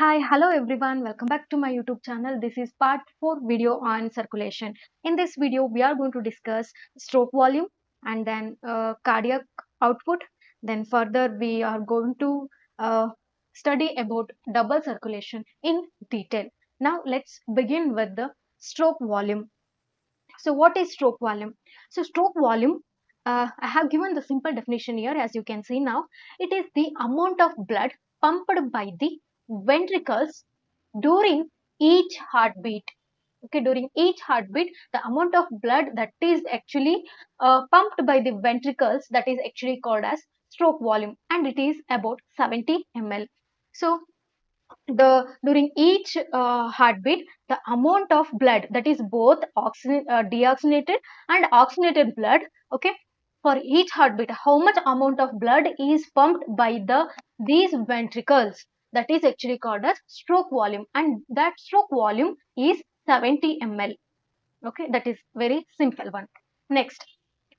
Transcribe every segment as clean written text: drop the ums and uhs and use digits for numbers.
Hi, hello everyone. Welcome back to my YouTube channel. This is part 4 video on circulation. In this video, we are going to discuss stroke volume and then cardiac output. Then further, we are going to study about double circulation in detail. Now, let's begin with the stroke volume. So, what is stroke volume? So, stroke volume, I have given the simple definition here as you can see now. It is the amount of blood pumped by the ventricles during each heartbeat. Okay, during each heartbeat, the amount of blood that is actually pumped by the ventricles, that is actually called as stroke volume, and it is about 70 ml. So, the during each heartbeat, the amount of blood, that is both deoxygenated and oxygenated blood, okay, for each heartbeat, how much amount of blood is pumped by these ventricles, that is actually called as stroke volume, and that stroke volume is 70 ml. Okay, that is very simple one. Next,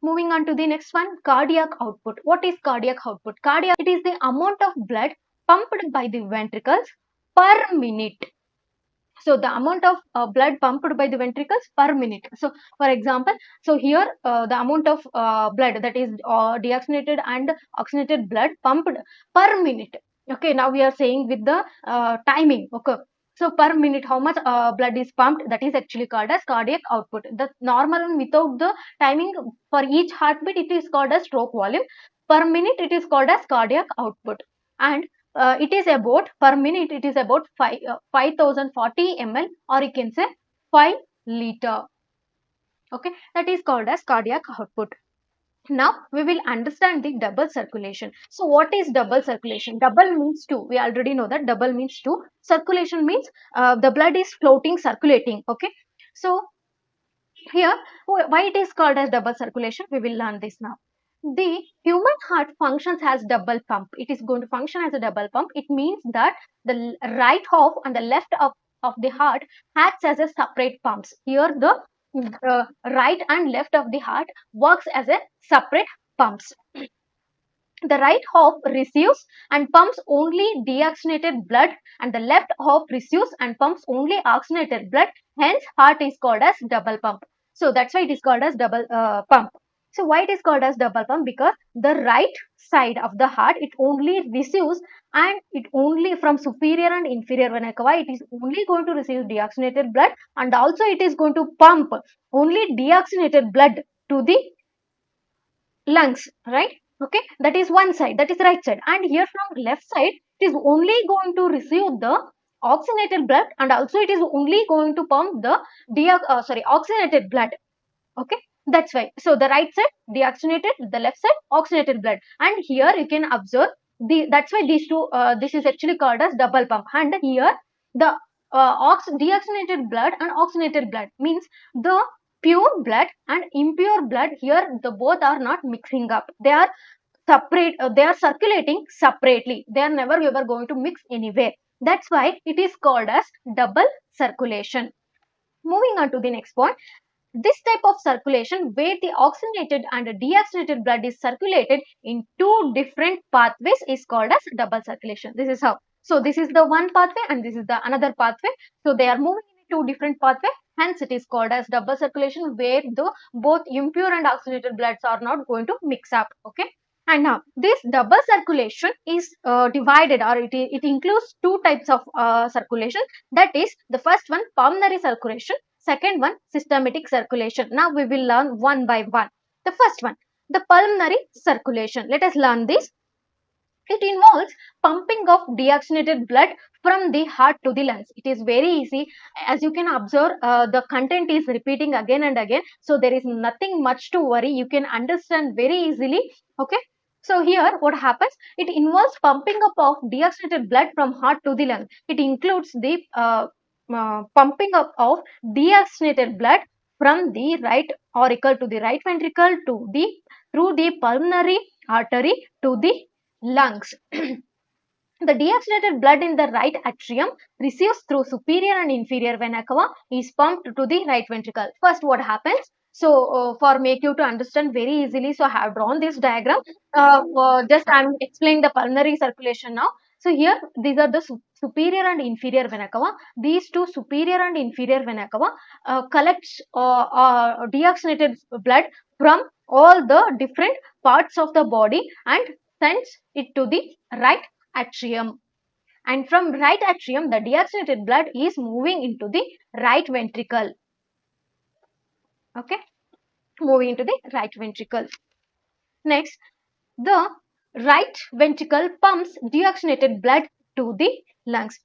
moving on to the next one, cardiac output. What is cardiac output? Cardiac, it is the amount of blood pumped by the ventricles per minute. So the amount of blood pumped by the ventricles per minute. So for example, so here the amount of blood, that is deoxygenated and oxygenated blood pumped per minute. Okay, now we are saying with the timing. Okay, so per minute how much blood is pumped, that is actually called as cardiac output. The normal one without the timing, for each heartbeat it is called as stroke volume. Per minute it is called as cardiac output. And it is about, per minute it is about 5040 ml, or you can say 5 liter. Okay, that is called as cardiac output. Now we will understand the double circulation. So what is double circulation? Double means two. We already know that double means two. Circulation means the blood is floating, circulating. Okay, so here, why it is called as double circulation, we will learn this now. The human heart functions as double pump. It is going to function as a double pump. It means that the right half and the left of the heart acts as a separate pumps. Here the right and left of the heart works as a separate pumps. The right half receives and pumps only deoxygenated blood, and the left half receives and pumps only oxygenated blood. Hence, heart is called as double pump. So that's why it is called as double pump. So why it is called as double pump? Because the right side of the heart, it only receives, and it only from superior and inferior vena cava, it is only going to receive deoxygenated blood, and also it is going to pump only deoxygenated blood to the lungs, right? Okay, that is one side, that is right side. And here from left side, it is only going to receive the oxygenated blood, and also it is only going to pump the oxygenated blood. Okay, that's why. So the right side deoxygenated, the left side oxygenated blood. And here you can observe that's why these two, this is actually called as double pump. And here the deoxygenated blood and oxygenated blood means the pure blood and impure blood, here the both are not mixing up, they are separate, they are circulating separately, they are never ever going to mix anywhere. That's why it is called as double circulation. Moving on to the next point, this type of circulation where the oxygenated and deoxygenated blood is circulated in two different pathways is called as double circulation. This is how. So this is the one pathway and this is the another pathway. So they are moving in two different pathways. Hence it is called as double circulation, where the both impure and oxygenated bloods are not going to mix up. Okay. And now this double circulation is divided, or it includes two types of circulation. That is, the first one, pulmonary circulation. Second one, systematic circulation. Now we will learn one by one. The first one, the pulmonary circulation. Let us learn this. It involves pumping of deoxygenated blood from the heart to the lungs. It is very easy. As you can observe, the content is repeating again and again. So there is nothing much to worry. You can understand very easily. Okay. So here what happens? It involves pumping up of deoxygenated blood from heart to the lung. It includes the pumping up of deoxygenated blood from the right auricle to the right ventricle to the through the pulmonary artery to the lungs. The deoxygenated blood in the right atrium receives through superior and inferior vena cava is pumped to the right ventricle. First, what happens? So, for make you to understand very easily, so I have drawn this diagram. Just I am explaining the pulmonary circulation now. So here these are the superior and inferior vena cava. These two, superior and inferior vena cava, collects deoxygenated blood from all the different parts of the body and sends it to the right atrium. And from right atrium, the deoxygenated blood is moving into the right ventricle. Okay, moving into the right ventricle. Next, the right ventricle pumps deoxygenated blood to the lungs.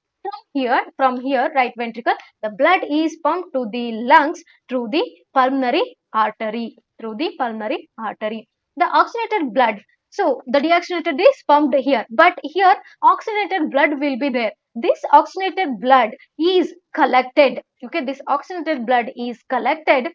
From here, right ventricle, the blood is pumped to the lungs through the pulmonary artery. Through the pulmonary artery, the oxygenated blood. So the deoxygenated is pumped here, but here oxygenated blood will be there. This oxygenated blood is collected. Okay, this oxygenated blood is collected.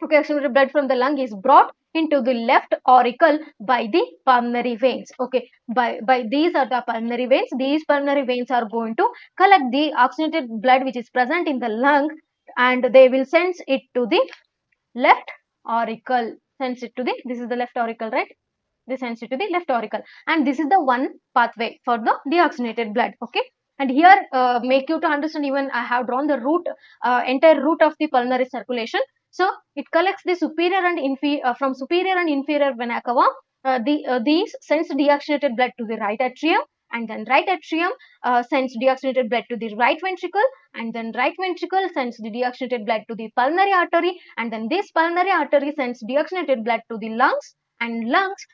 Okay, oxygenated blood from the lung is brought into the left auricle by the pulmonary veins. Okay, by these are the pulmonary veins. These pulmonary veins are going to collect the oxygenated blood which is present in the lung, and they will send it to the left auricle. Sends it to the, this is the left auricle, right? This sends it to the left auricle, and this is the one pathway for the deoxygenated blood. Okay, and here make you to understand, even I have drawn the route, entire route of the pulmonary circulation. So it collects the superior and inferior, from superior and inferior vena cava. These sends deoxygenated blood to the right atrium, and then right atrium sends deoxygenated blood to the right ventricle, and then right ventricle sends the deoxygenated blood to the pulmonary artery, and then this pulmonary artery sends deoxygenated blood to the lungs, and lungs,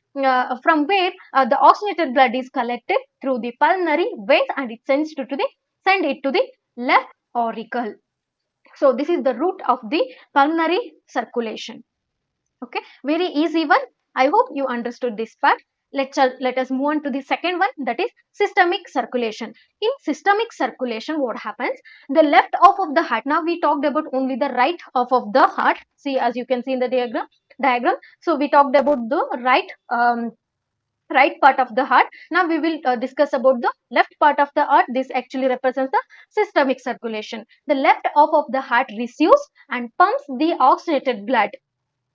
from where the oxygenated blood is collected through the pulmonary veins, and it send it to the left auricle. So this is the route of the pulmonary circulation. Okay, very easy one. I hope you understood this part. Let us move on to the second one, that is systemic circulation. In systemic circulation, what happens? The left half of the heart. Now we talked about only the right half of the heart. See, as you can see in the diagram. So we talked about the right part of the heart. Now we will discuss about the left part of the heart. This actually represents the systemic circulation. The left half of the heart receives and pumps the oxygenated blood.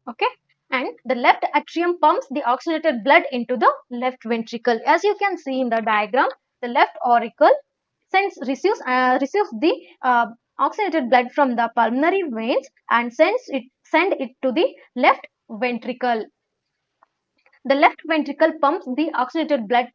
Okay, and the left atrium pumps the oxygenated blood into the left ventricle. As you can see in the diagram, the left auricle receives the oxygenated blood from the pulmonary veins and send it to the left ventricle. The left ventricle pumps the oxygenated blood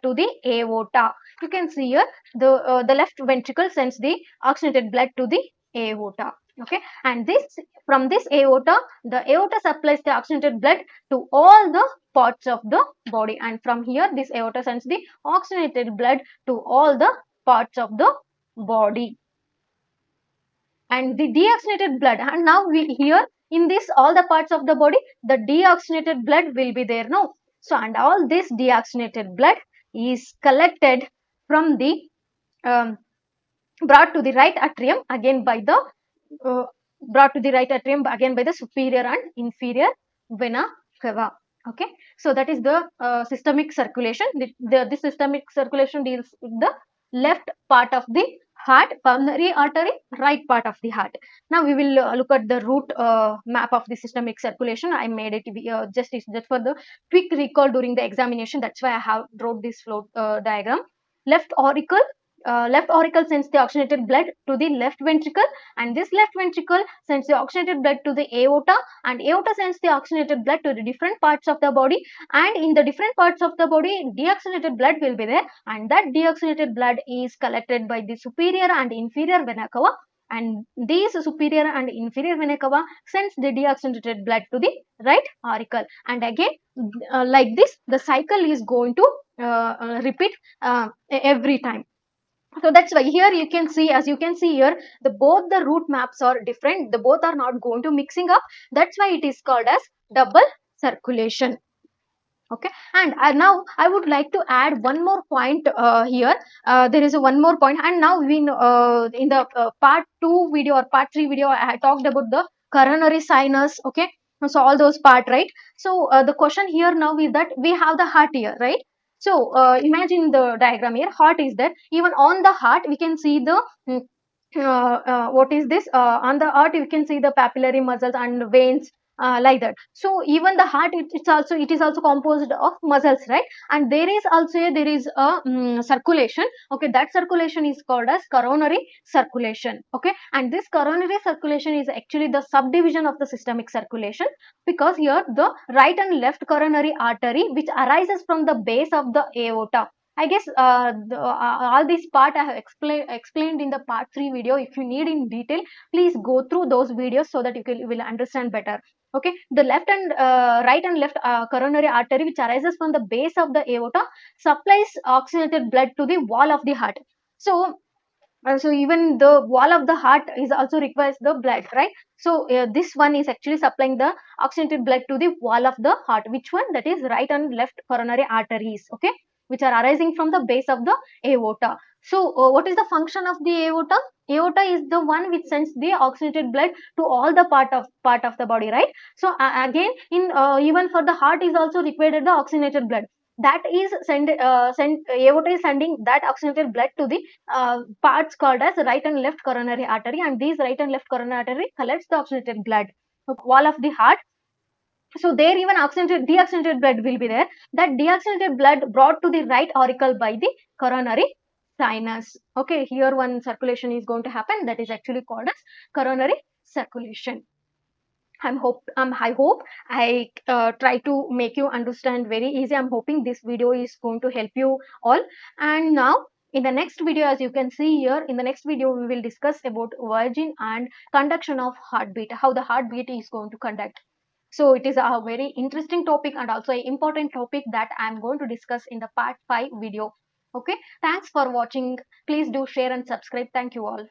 to the aorta. You can see here the left ventricle sends the oxygenated blood to the aorta. Okay, and this, from this aorta, the aorta supplies the oxygenated blood to all the parts of the body, and from here this aorta sends the oxygenated blood to all the parts of the body. And the deoxygenated blood, and now we here in this all the parts of the body, the deoxygenated blood will be there now. So, and all this deoxygenated blood is collected from the brought to the right atrium again by the superior and inferior vena cava. Okay, so that is the systemic circulation. The systemic circulation deals with the left part of the heart, pulmonary artery, right part of the heart. Now we will look at the route map of the systemic circulation. I made it just for the quick recall during the examination. That's why I have wrote this flow diagram. Left auricle sends the oxygenated blood to the left ventricle, and this left ventricle sends the oxygenated blood to the aorta, and aorta sends the oxygenated blood to the different parts of the body, and in the different parts of the body deoxygenated blood will be there, and that deoxygenated blood is collected by the superior and inferior vena cava, and these superior and inferior vena cava sends the deoxygenated blood to the right auricle, and again like this the cycle is going to repeat every time. So that's why here you can see, as you can see here, both the route maps are different. The both are not going to mixing up. That's why it is called as double circulation. Okay, and now I would like to add one more point here. There is one more point, and now we in the part 2 video or part 3 video I talked about the coronary sinus. Okay, so all those part, right? So the question here now is that we have the heart here, right? So imagine the diagram here. Heart is there. Even on the heart we can see the what is this? On the heart you can see the papillary muscles and veins like that. So even the heart, it is also composed of muscles, right? And there is a circulation. Okay, that circulation is called as coronary circulation. Okay, and this coronary circulation is actually the subdivision of the systemic circulation, because here the right and left coronary artery, which arises from the base of the aorta. I guess all this part I have explained in the part 3 video. If you need in detail, please go through those videos so that you will understand better. Okay, the left and right and left coronary artery, which arises from the base of the aorta, supplies oxygenated blood to the wall of the heart. So so even the wall of the heart is also requires the blood, right? So this one is actually supplying the oxygenated blood to the wall of the heart. Which one? That is right and left coronary arteries. Okay, which are arising from the base of the aorta. So what is the function of the aorta? Aorta is the one which sends the oxygenated blood to all the part of the body, right? So again, in even for the heart is also required the oxygenated blood. That is aorta is sending that oxygenated blood to the parts called as right and left coronary artery, and these right and left coronary artery collects the oxygenated blood wall of the heart. So there even deoxygenated blood will be there. That deoxygenated blood brought to the right auricle by the coronary sinus. Okay, here one circulation is going to happen, that is actually called as coronary circulation. I hope I try to make you understand very easy. I'm hoping this video is going to help you all. And now in the next video, as you can see here, in the next video we will discuss about origin and conduction of heartbeat, how the heartbeat is going to conduct. So it is a very interesting topic and also an important topic that I am going to discuss in the part 5 video. Okay, thanks for watching. Please do share and subscribe. Thank you all.